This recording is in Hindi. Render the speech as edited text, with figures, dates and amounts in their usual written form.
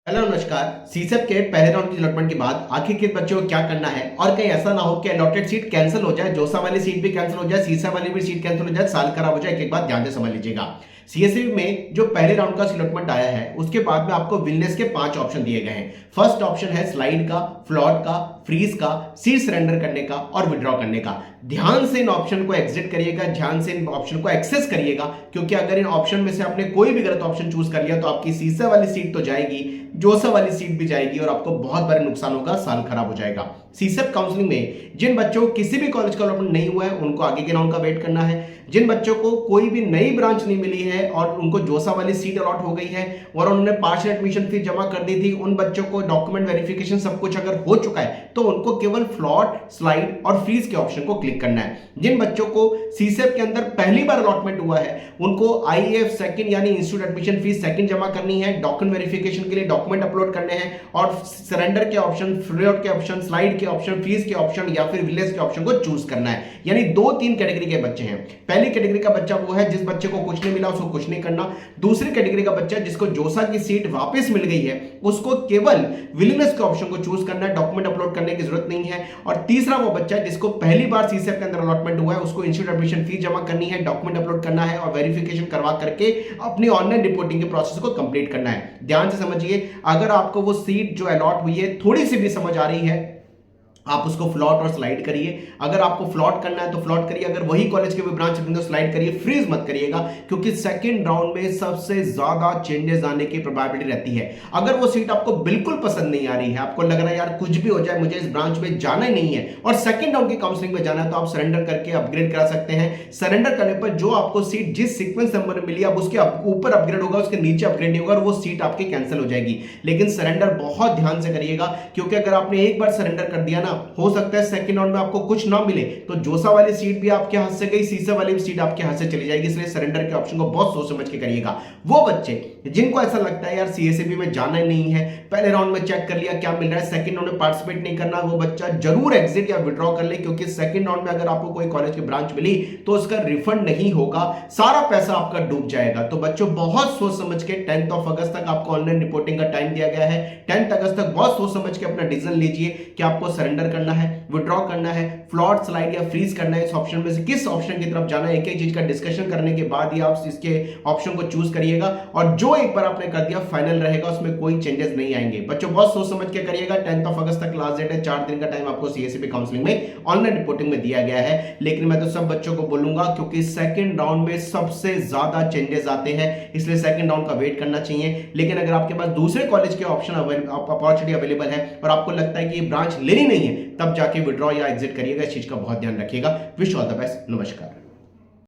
हेलो नमस्कार। सीसेप के पहले राउंड की अलॉटमेंट के बाद आखिर बच्चों को क्या करना है और कहीं ऐसा ना हो कि अलॉटेड सीट कैंसिल हो जाए, जोसा वाली सीट भी कैंसिल हो जाए, सीसा वाली भी सीट कैंसिल हो जाए, साल खराब हो जाए। एक बात ध्यान से समझ लीजिएगा। सीएससी में जो पहले राउंड का अलॉटमेंट आया है उसके बाद में आपको विलनेस के 5 ऑप्शन दिए गए हैं। फर्स्ट ऑप्शन है स्लाइड का, फ्लॉट का, फ्रीज का, सीट सरेंडर करने का और विड्रॉ करने का। ध्यान से इन ऑप्शन को एग्जिट करिएगा, ध्यान से इन ऑप्शन को एक्सेस करिएगा, क्योंकि अगर इन ऑप्शन में से आपने कोई भी गलत ऑप्शन चूज कर लिया तो आपकी सीसा वाली सीट तो जाएगी, जोसा वाली सीट भी जाएगी और आपको बहुत बड़ा नुकसान होगा, साल खराब हो जाएगा। सीसेप काउंसलिंग में जिन बच्चों को किसी भी कॉलेज का अलॉटमेंट नहीं हुआ है उनको आगे के राउंड का वेट करना है। जिन बच्चों को कोई भी नई ब्रांच नहीं मिली है और उनको जोसा वाली सीट अलॉट हो गई है और उन्होंने पार्शियल एडमिशन फीस जमा कर दी थी, उन बच्चों को डॉक्यूमेंट वेरिफिकेशन सब कुछ अगर हो चुका है तो उनको केवल फ्लॉट, स्लाइड और फ्रीज के ऑप्शन को क्लिक करना है। जिन बच्चों को सीसेप के अंदर पहली बार अलॉटमेंट हुआ है उनको आईएएफ सेकंड यानी इंस्टीट्यूट एडमिशन फीस सेकंड जमा करनी है, डॉक्यूमेंट वेरिफिकेशन के लिए डॉक्यूमेंट अपलोड करने हैं और सरेंडर के ऑप्शन, फ्लॉट के ऑप्शन, स्लाइड के ऑप्शन, फीस के ऑप्शन या फिर विलेज के ऑप्शन को चूज करना है। यानी 2-3 कैटेगरी के बच्चे हैं। पहली कैटेगरी का बच्चा वो है जिस बच्चे को कुछ नहीं मिला, उसको कुछ नहीं करना। दूसरी कैटेगरी का बच्चा जिसको जोसा की सीट वापस मिल गई है उसको केवल विलियमनेस के ऑप्शन को चूज करना है, डॉक्यूमेंट अपलोड करने की जरूरत नहीं है। और तीसरा वो बच्चा जिसको पहली बार सीसेप के अंदर अलॉटमेंट हुआ है उसको इंस्टीट्यूट एडमिशन फीस जमा करनी है, डॉक्यूमेंट अपलोड करना है और वेरिफिकेशन करवा करके अपनी ऑनलाइन रिपोर्टिंग के प्रोसेस को कंप्लीट करना है। ध्यान से समझिए, अगर आपको वो सीट जो अलॉट हुई है थोड़ी सी भी समझ आ रही है आप उसको फ्लॉट और स्लाइड करिए। अगर आपको फ्लॉट करना है तो फ्लॉट करिए, अगर वही कॉलेज के भी ब्रांच तो स्लाइड करिए, फ्रीज मत करिएगा, क्योंकि सेकंड राउंड में सबसे ज्यादा चेंजेस आने की प्रोबेबिलिटी रहती है। अगर वो सीट आपको बिल्कुल पसंद नहीं आ रही है, आपको लग रहा है यार कुछ भी हो जाए मुझे इस ब्रांच में जाना ही नहीं है और सेकंड राउंड की काउंसलिंग में जाना है, तो आप सरेंडर करके अपग्रेड करा सकते हैं। सरेंडर करने पर जो आपको सीट जिस सीक्वेंस नंबर में मिली अब उसके ऊपर अपग्रेड होगा, उसके नीचे अपग्रेड नहीं होगा और वो सीट आपकी कैंसिल हो जाएगी। लेकिन सरेंडर बहुत ध्यान से करिएगा, क्योंकि अगर आपने एक बार सरेंडर कर दिया ना, हो सकता है सेकंड राउंड में आपको कुछ ना मिले तो जोसा वाली सीट भी आपके हाथ से गई, सीसा वाली भी सीट आपके हाथ से चली जाएगी। इसलिए सरेंडर के ऑप्शन को बहुत सोच समझ के करिएगा। वो बच्चे जिनको ऐसा लगता है यार सीएसएबी में जाना ही नहीं है, पहले राउंड में चेक कर लिया क्या मिल रहा है, सेकंड राउंड में पार्टिसिपेट नहीं करना, वो बच्चा जरूर एग्जिट या विड्रॉ कर ले, क्योंकि सेकंड राउंड में अगर आपको कोई कॉलेज की ब्रांच मिली तो उसका रिफंड नहीं होगा, सारा पैसा आपका डूब जाएगा। तो बच्चों बहुत सोच समझ के 10 अगस्त तक आपको ऑनलाइन रिपोर्टिंग का टाइम दिया गया है। 10 अगस्त तक बहुत सोच समझ के अपना डिसीजन लीजिए कि आपको सरेंडर करना है, विड्रॉ करना है, फ्लॉट, स्लाइड या फ्रीज करना है। इस ऑप्शन में से किस ऑप्शन की तरफ जाना है, एक एक चीज का डिस्कशन करने के बाद ही आप इसके ऑप्शन को चूज करिएगा और जो एक बार आपने कर दिया फाइनल रहेगा, उसमें कोई चेंजेस नहीं आएंगे। बच्चों बहुत सोच समझ के करिएगा। 10 अगस्त तक लास्ट डेट है, 4 दिन का टाइम आपको सीएसईबी काउंसलिंग में ऑनलाइन रिपोर्टिंग में दिया गया है। लेकिन मैं तो सब बच्चों को बोलूंगा क्योंकि सेकंड राउंड में सबसे ज्यादा चेंजेस आते हैं, इसलिए सेकंड राउंड का वेट करना चाहिए। लेकिन अगर आपके पास दूसरे कॉलेज के ऑप्शन अपॉर्चुनिटी अवेलेबल है और आपको लगता है कि ये ब्रांच लेनी नहीं है, तब जाके विड्रॉ या एग्जिट करिएगा। इस चीज का बहुत ध्यान रखिएगा। Wish all the best. नमस्कार।